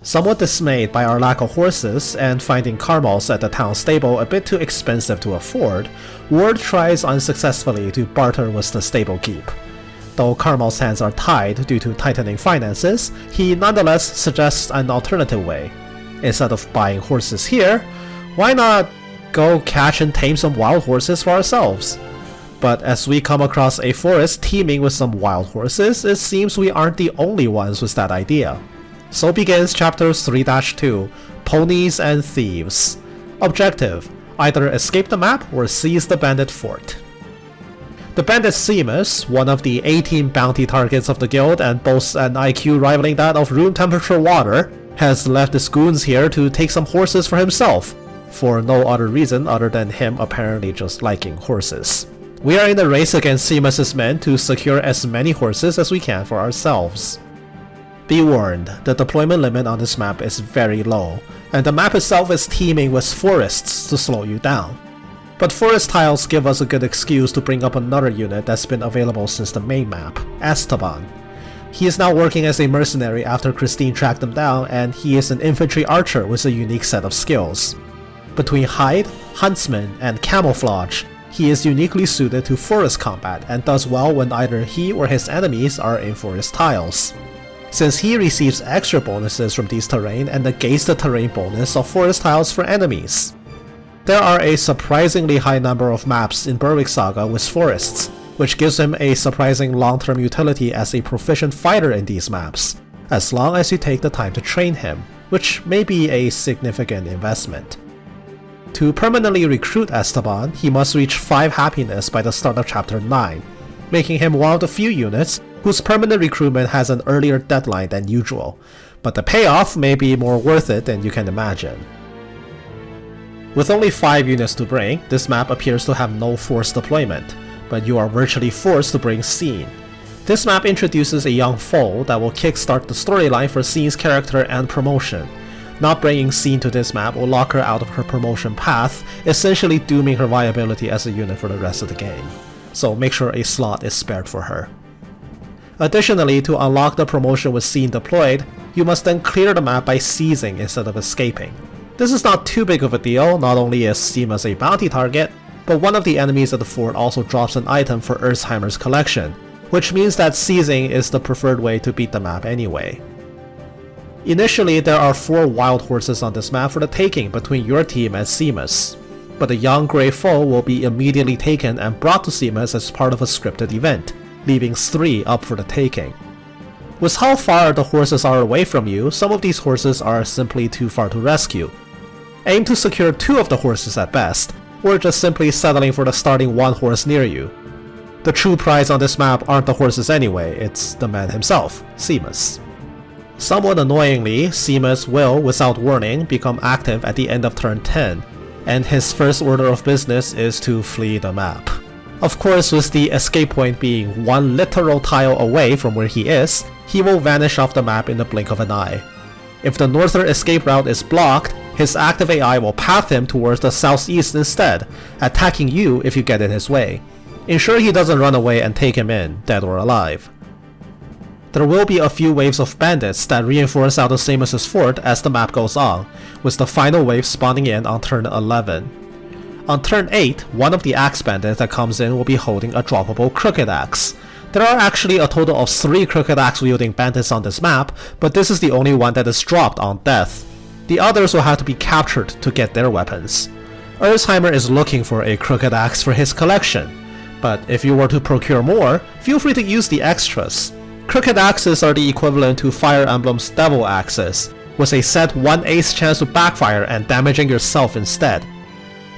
Somewhat dismayed by our lack of horses and finding caramels at the town stable a bit too expensive to afford, Ward tries unsuccessfully to barter with the stable keep. Though Caramel's hands are tied due to tightening finances, he nonetheless suggests an alternative way. Instead of buying horses here, why not go catch and tame some wild horses for ourselves? But as we come across a forest teeming with some wild horses, it seems we aren't the only ones with that idea. So begins Chapters 3-2, Ponies and Thieves. Objective: either escape the map or seize the bandit fort. The bandit Seamus, one of the 18 bounty targets of the guild and boasts an IQ rivaling that of room temperature water, has left his goons here to take some horses for himself, for no other reason other than him apparently just liking horses. We are in a race against Seamus' men to secure as many horses as we can for ourselves. Be warned, the deployment limit on this map is very low, and the map itself is teeming with forests to slow you down. But forest tiles give us a good excuse to bring up another unit that's been available since the main map, Esteban. He is now working as a mercenary after Christine tracked him down, and he is an infantry archer with a unique set of skills. Between hide, huntsman, and camouflage, he is uniquely suited to forest combat and does well when either he or his enemies are in forest tiles, since he receives extra bonuses from these terrain and negates the terrain bonus of forest tiles for enemies. There are a surprisingly high number of maps in Berwick Saga with forests, which gives him a surprising long-term utility as a proficient fighter in these maps, as long as you take the time to train him, which may be a significant investment. To permanently recruit Esteban, he must reach 5 happiness by the start of Chapter 9, making him one of the few units whose permanent recruitment has an earlier deadline than usual, but the payoff may be more worth it than you can imagine. With only 5 units to bring, this map appears to have no forced deployment, but you are virtually forced to bring CZENE. This map introduces a young foe that will kickstart the storyline for CZENE's character and promotion. Not bringing CZENE to this map will lock her out of her promotion path, essentially dooming her viability as a unit for the rest of the game. So make sure a slot is spared for her. Additionally, to unlock the promotion with CZENE deployed, you must then clear the map by seizing instead of escaping. This is not too big of a deal, not only is Seamus a bounty target, but one of the enemies at the fort also drops an item for Erzheimer's collection, which means that seizing is the preferred way to beat the map anyway. Initially, there are 4 wild horses on this map for the taking between your team and Seamus, but the young grey foe will be immediately taken and brought to Seamus as part of a scripted event, leaving 3 up for the taking. With how far the horses are away from you, some of these horses are simply too far to rescue. Aim to secure 2 of the horses at best, or just simply settling for the starting 1 horse near you. The true prize on this map aren't the horses anyway, it's the man himself, Seamus. Somewhat annoyingly, Seamus will, without warning, become active at the end of turn 10, and his first order of business is to flee the map. Of course, with the escape point being 1 literal tile away from where he is, he will vanish off the map in the blink of an eye. If the northern escape route is blocked, his active AI will path him towards the southeast instead, attacking you if you get in his way. Ensure he doesn't run away and take him in, dead or alive. There will be a few waves of bandits that reinforce out of Seamus' fort as the map goes on, with the final wave spawning in on turn 11. On turn 8, one of the axe bandits that comes in will be holding a droppable crooked axe. There are actually a total of 3 crooked axe wielding bandits on this map, but this is the only one that is dropped on death. The others will have to be captured to get their weapons. Erzheimer is looking for a crooked axe for his collection, but if you were to procure more, feel free to use the extras. Crooked axes are the equivalent to Fire Emblem's Devil Axes, with a set 1/8 chance to backfire and damaging yourself instead.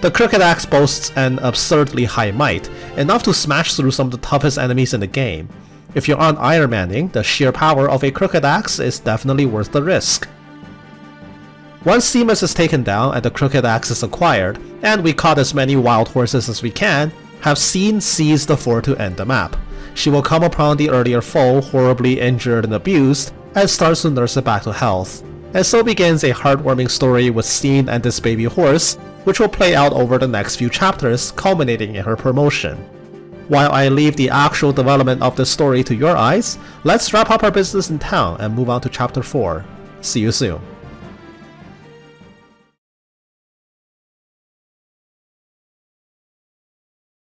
The crooked axe boasts an absurdly high might, enough to smash through some of the toughest enemies in the game. If you aren't Iron Manning, the sheer power of a crooked axe is definitely worth the risk. Once Seamus is taken down and the crooked axe is acquired, and we caught as many wild horses as we can, have CZENE seize the fort to end the map. She will come upon the earlier foe horribly injured and abused, and starts to nurse it back to health. And so begins a heartwarming story with CZENE and this baby horse, which will play out over the next few chapters, culminating in her promotion. While I leave the actual development of the story to your eyes, let's wrap up our business in town and move on to chapter 4. See you soon.